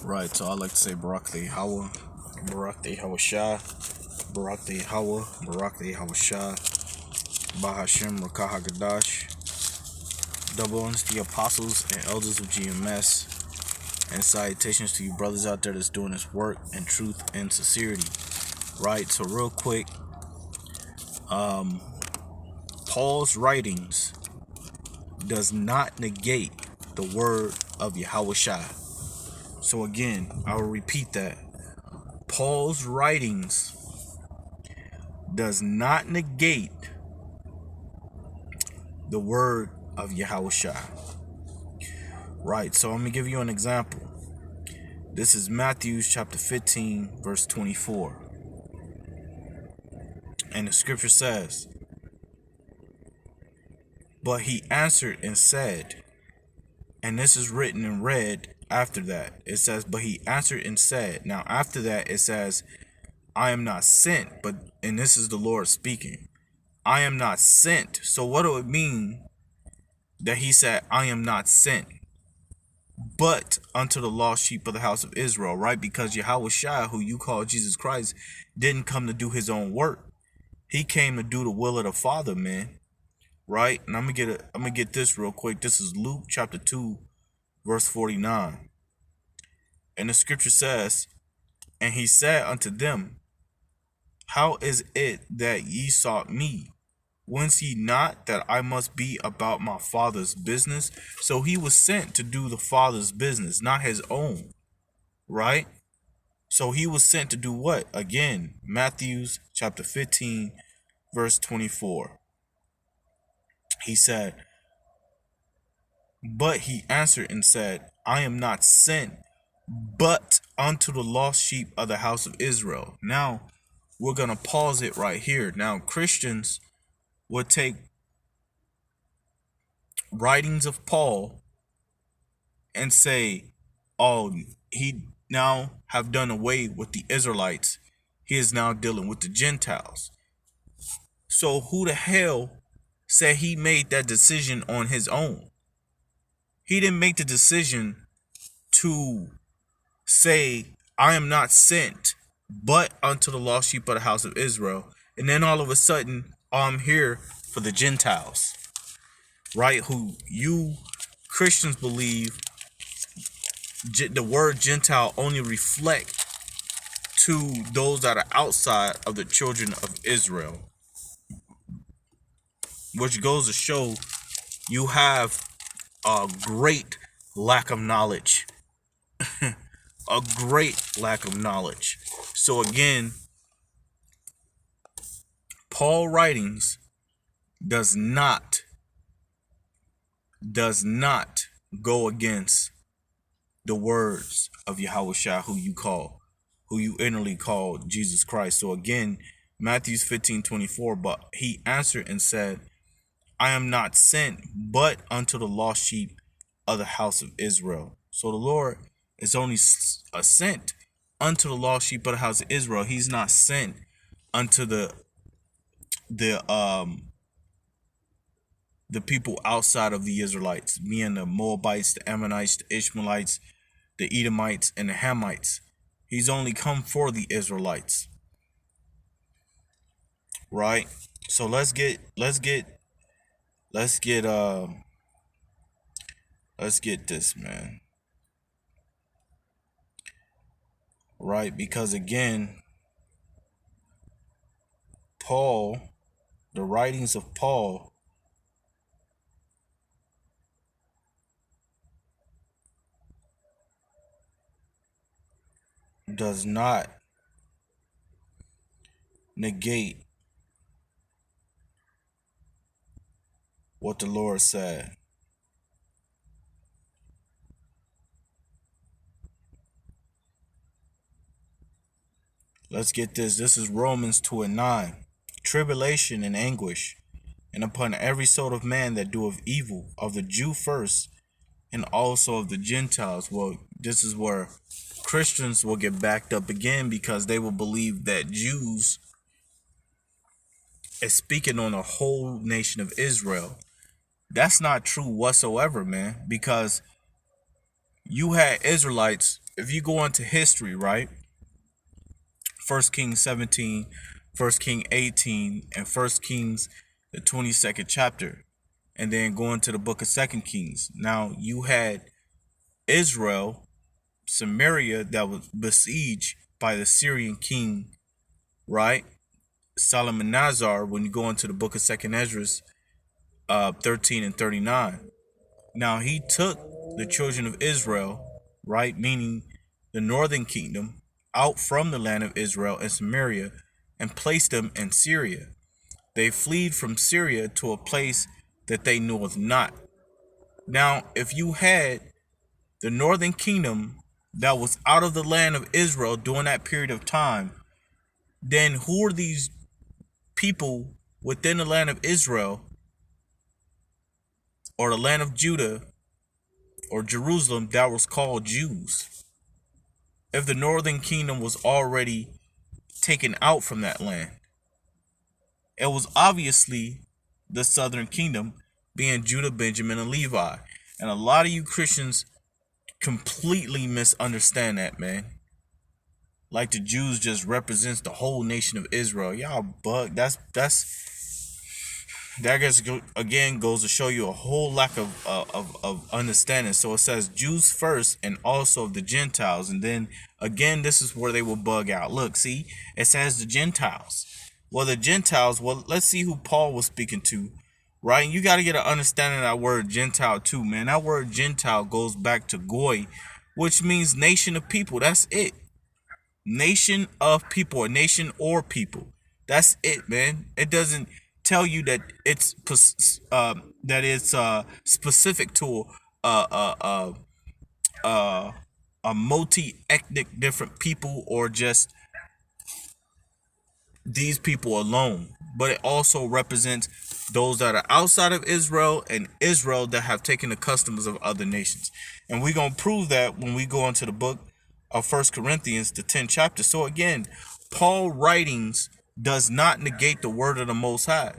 Right, so I like to say Barak the Hawashah, Barak the Hawa, Barak the Hawashah, Bahashim Rakaha Gadash. Double honors to the apostles and elders of GMS, and salutations to you brothers out there that's doing this work in truth and sincerity. Right, so real quick, Paul's writings does not negate the word of Yahushua. So again, I will repeat that. Paul's writings does not negate the word of Yahushua. Right, so I'm going to give you an example. This is Matthew chapter 15, verse 24. And the scripture says, "But he answered and said," and this is written in red after that. It says, "But he answered and said." Now after that it says, "I am not sent," and this is the Lord speaking. I am not sent. So what do it mean that he said, "I am not sent, but unto the lost sheep of the house of Israel," right? Because Yahushua, who you call Jesus Christ, didn't come to do his own work. He came to do the will of the Father, man. Right? And I'm gonna get this real quick. This is Luke chapter 2, verse 49. And the scripture says, "And he said unto them, How is it that ye sought me? Wins ye not that I must be about my Father's business?" So he was sent to do the Father's business, not his own. Right? So he was sent to do what? Again, Matthew's chapter 15, verse 24. He said, "But he answered and said, I am not sent, but unto the lost sheep of the house of Israel." Now, we're going to pause it right here. Now, Christians would take writings of Paul and say, oh, he now have done away with the Israelites. He is now dealing with the Gentiles. So who the hell said he made that decision on his own? He didn't make the decision to say, "I am not sent, but unto the lost sheep of the house of Israel." And then all of a sudden, I'm here for the Gentiles, right? Who you Christians believe the word Gentile only reflect to those that are outside of the children of Israel. Which goes to show you have a great lack of knowledge. A great lack of knowledge. So again, Paul writings does not go against the words of Yahushua, who you innerly call Jesus Christ. So again, Matthew 15:24, "But he answered and said, I am not sent, but unto the lost sheep of the house of Israel." So the Lord is only sent unto the lost sheep of the house of Israel. He's not sent unto the people outside of the Israelites, meaning the Moabites, the Ammonites, the Ishmaelites, the Edomites, and the Hamites. He's only come for the Israelites. Right? So let's get this, man. Right? Because again, Paul, the writings of Paul does not negate what the Lord said. Let's get this. This is Romans 2:9. "Tribulation and anguish, and upon every sort of man that doeth evil, of the Jew first, and also of the Gentiles." Well, this is where Christians will get backed up again, because they will believe that Jews is speaking on the whole nation of Israel. That's not true whatsoever, man, because you had Israelites if you go into history, right? First Kings 17, First King 18, and First Kings the 22nd chapter, and then going to the book of Second Kings. Now you had Israel, Samaria, that was besieged by the Syrian king, right? Salmanazar, when you go into the book of Second Ezra, 13 and 39. Now he took the children of Israel, right, meaning the northern kingdom, out from the land of Israel and Samaria and placed them in Syria. They fled from Syria to a place that they knew of not. Now, if you had the northern kingdom that was out of the land of Israel during that period of time, then who are these people within the land of Israel or the land of Judah or Jerusalem that was called Jews? If the northern kingdom was already taken out from that land, it was obviously the southern kingdom, being Judah, Benjamin, and Levi. And a lot of you Christians completely misunderstand that, man. Like the Jews just represents the whole nation of Israel. Y'all bug. That gets, again, goes to show you a whole lack of understanding. So it says Jews first and also the Gentiles. And then again, this is where they will bug out. Look, see, it says the Gentiles. Well, the Gentiles, well, let's see who Paul was speaking to, right? And you got to get an understanding of that word Gentile too, man. That word Gentile goes back to goy, which means nation of people. That's it. Nation of people, a nation or people. That's it, man. It doesn't tell you that it's specific to a multi-ethnic different people or just these people alone, but it also represents those that are outside of Israel and Israel that have taken the customs of other nations. And we're going to prove that when we go into the book of First Corinthians, the 10th chapter. So again, Paul writings does not negate the word of the Most High,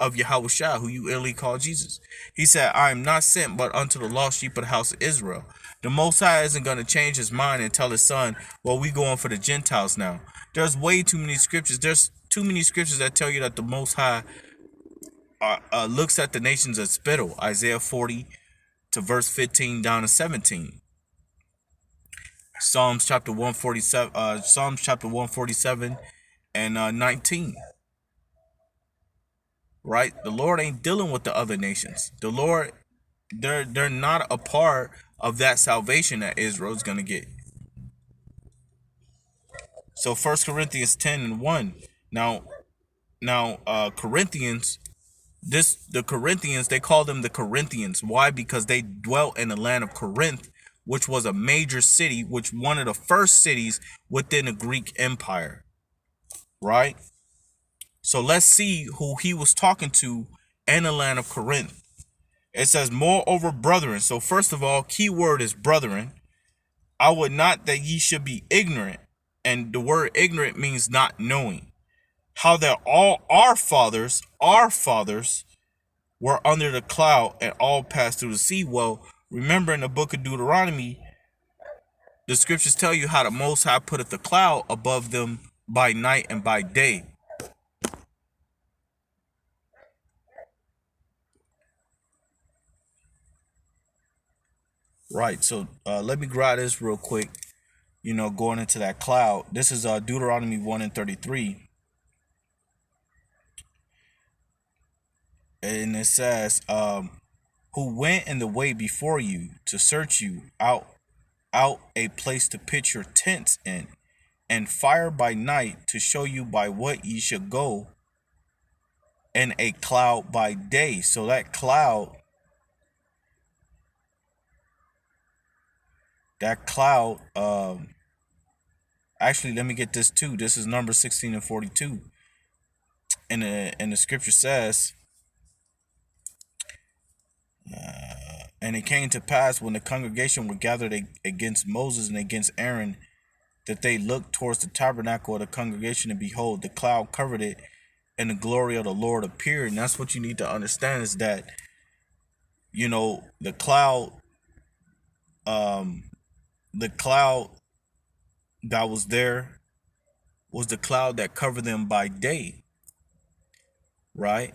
of Yahushua, who you ill call Jesus. He said, I am not sent but unto the lost sheep of the house of Israel. The Most High isn't going to change his mind and tell his son, well, we going for the Gentiles now. There's way too many scriptures. There's too many scriptures that tell you that the Most High looks at the nations as spittle. Isaiah 40 to verse 15 down to 17. Psalms chapter 147 and 19. Right? The Lord ain't dealing with the other nations. The Lord, they're not a part of that salvation that Israel's gonna get. So First Corinthians 10 and 1. Now Corinthians, the Corinthians, they call them the Corinthians. Why? Because they dwelt in the land of Corinth, which was a major city, which one of the first cities within the Greek Empire. Right? So let's see who he was talking to in the land of Corinth. It says, moreover, brethren. So first of all, key word is brethren. I would not that ye should be ignorant. And the word ignorant means not knowing. How that all our fathers were under the cloud and all passed through the sea. Well, remember in the book of Deuteronomy, the scriptures tell you how the Most High putteth the cloud above them by night and by day. Right, so let me grab this real quick. Going into that cloud. This is Deuteronomy 1 and 33. And it says, who went in the way before you to search you out a place to pitch your tents in, and fire by night to show you by what ye should go, and a cloud by day. So that cloud, actually, let me get this too. This is number 16 and 42. And the scripture says, and it came to pass when the congregation were gathered against Moses and against Aaron, that they looked towards the tabernacle of the congregation, and behold, the cloud covered it, and the glory of the Lord appeared. And that's what you need to understand, is that, the cloud, the cloud that was there was the cloud that covered them by day, right?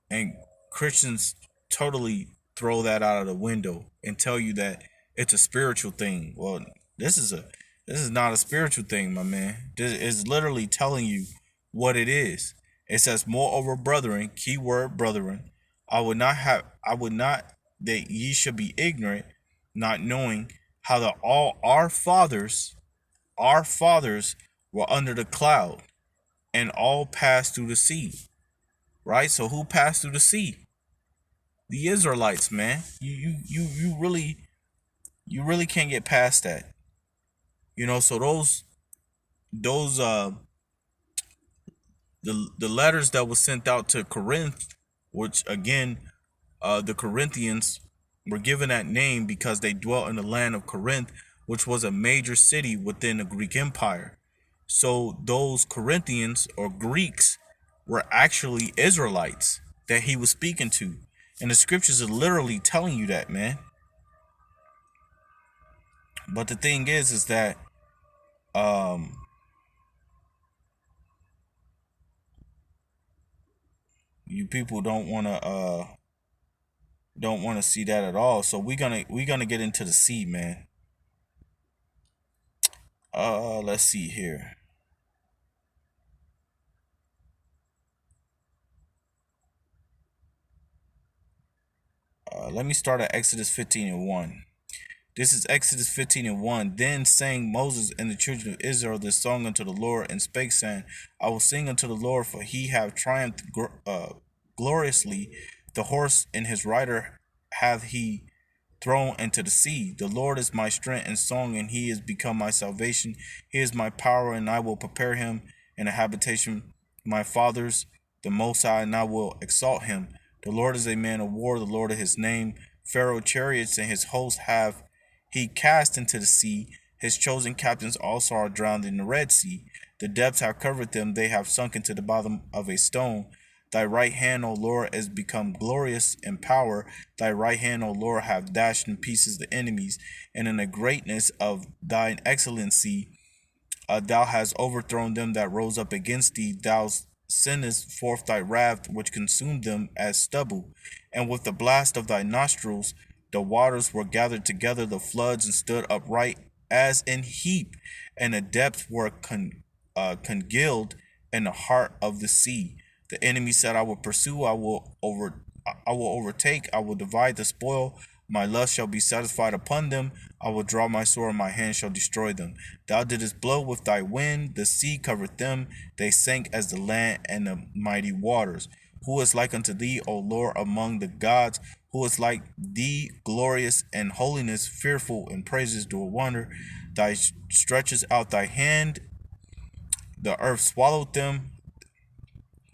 And Christians totally throw that out of the window and tell you that it's a spiritual thing. Well, this is a this is not a spiritual thing, my man. This is literally telling you what it is. It says, "Moreover, brethren, keyword brethren, I would not that ye should be ignorant, not knowing how that all our fathers were under the cloud, and all passed through the sea." Right? So who passed through the sea? The Israelites, man. You really can't get past that. So those the letters that was sent out to Corinth, which again, the Corinthians were given that name because they dwelt in the land of Corinth, which was a major city within the Greek Empire. So those Corinthians or Greeks were actually Israelites that he was speaking to. And the scriptures are literally telling you that, man. But the thing is that um you people don't want to see that at all. So we're gonna get into the sea, man. Let's see here. Let me start at Exodus 15 and 1. This is Exodus 15 and 1. Then sang Moses and the children of Israel this song unto the Lord, and spake, saying, I will sing unto the Lord, for he hath triumphed gloriously. The horse and his rider hath he thrown into the sea. The Lord is my strength and song, and he is become my salvation. He is my power, and I will prepare him in a habitation my fathers, the Most High, and I will exalt him. The Lord is a man of war, the Lord of his name. Pharaoh chariots and his hosts have he cast into the sea. His chosen captains also are drowned in the Red Sea. The depths have covered them, they have sunk into the bottom of a stone. Thy right hand, O Lord, is become glorious in power. Thy right hand, O Lord, have dashed in pieces the enemies, and in the greatness of thine excellency thou hast overthrown them that rose up against thee. Thou sendest forth thy wrath, which consumed them as stubble. And with the blast of thy nostrils, the waters were gathered together, the floods, and stood upright as in heap, and the depths were congealed in the heart of the sea. The enemy said, I will pursue, I will overtake, I will divide the spoil. My lust shall be satisfied upon them. I will draw my sword, and my hand shall destroy them. Thou didst blow with thy wind, the sea covered them. They sank as the land and the mighty waters. Who is like unto thee, O Lord, among the gods? Who is like thee, glorious in holiness, fearful in praises, do a wonder? Thy stretches out thy hand, the earth swallowed them.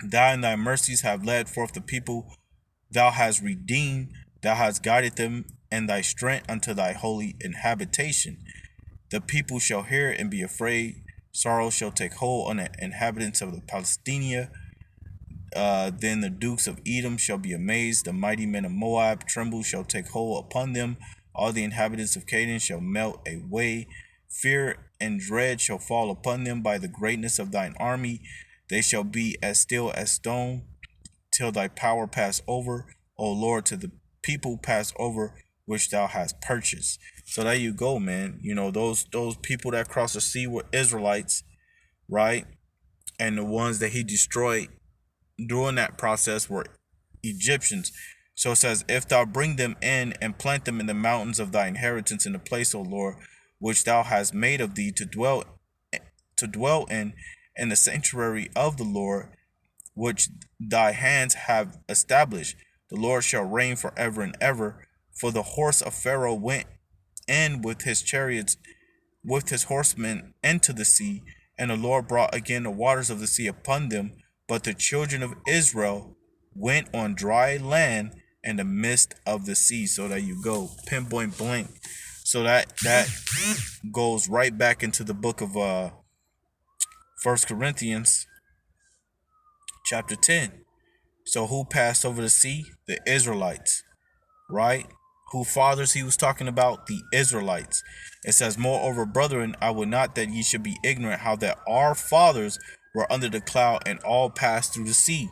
Thou and thy mercies have led forth the people. Thou hast redeemed, thou hast guided them in thy strength unto thy holy inhabitation. The people shall hear and be afraid. Sorrow shall take hold on the inhabitants of the Palestina. Then the dukes of Edom shall be amazed. The mighty men of Moab tremble, shall take hold upon them. All the inhabitants of Canaan shall melt away. Fear and dread shall fall upon them by the greatness of thine army. They shall be as still as stone till thy power pass over, O Lord, to the people pass over which thou hast purchased. So there you go, man. Those people that crossed the sea were Israelites, right? And the ones that he destroyed during that process were Egyptians. So it says, if thou bring them in and plant them in the mountains of thy inheritance in the place, O Lord, which thou hast made of thee to dwell in the sanctuary of the Lord, which thy hands have established. The Lord shall reign forever and ever. For the horse of Pharaoh went in with his chariots, with his horsemen into the sea, and the Lord brought again the waters of the sea upon them. But the children of Israel went on dry land in the midst of the sea. So there you go, pinpoint blank. So that goes right back into the book of 1 Corinthians chapter 10. So who passed over the sea? The Israelites, right? Who fathers he was talking about? The Israelites. It says, moreover, brethren, I would not that ye should be ignorant how that our fathers were under the cloud and all passed through the sea,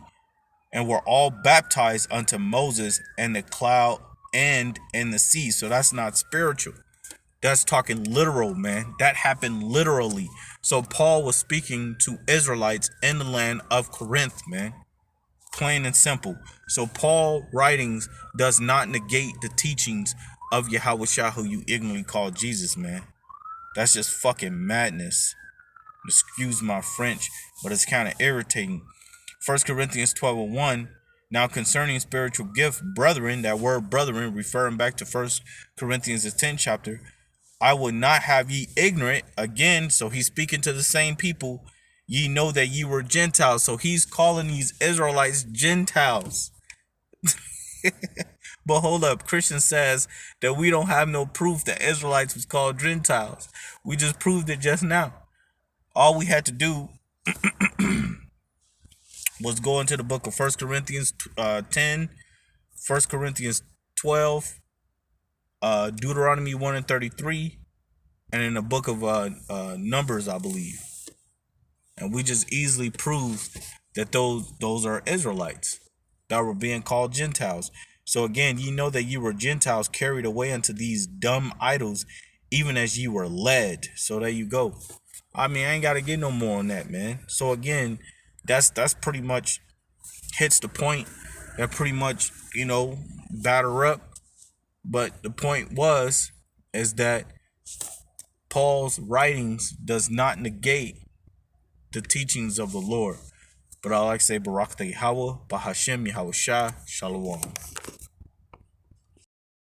and were all baptized unto Moses and the cloud and in the sea. So that's not spiritual. That's talking literal, man. That happened literally. So Paul was speaking to Israelites in the land of Corinth, man. Plain and simple. So Paul writings does not negate the teachings of Yahweh Shah, who you ignorantly call Jesus, man. That's just fucking madness. Excuse my French, but it's kind of irritating. 1 Corinthians 12:1. Now concerning spiritual gift, brethren, that word brethren referring back to 1 Corinthians the 10th chapter, I would not have ye ignorant. Again, so he's speaking to the same people. Ye know that ye were Gentiles. So he's calling these Israelites Gentiles. But hold up, Christian says that we don't have no proof that Israelites was called Gentiles. We just proved it just now. All we had to do was go into the book of 1 Corinthians 10, 1 Corinthians 12, Deuteronomy 1 and 33, and in the book of Numbers, I believe. And we just easily proved that those are Israelites that were being called Gentiles. So again, ye know that you were Gentiles carried away unto these dumb idols, even as ye were led. So there you go. I mean, I ain't got to get no more on that, man. So again, that's pretty much hits the point. That pretty much, batter up. But the point is that Paul's writings does not negate the teachings of the Lord. But I like to say Barak Yahweh, Bahashem Yahweh Shah, Shalom.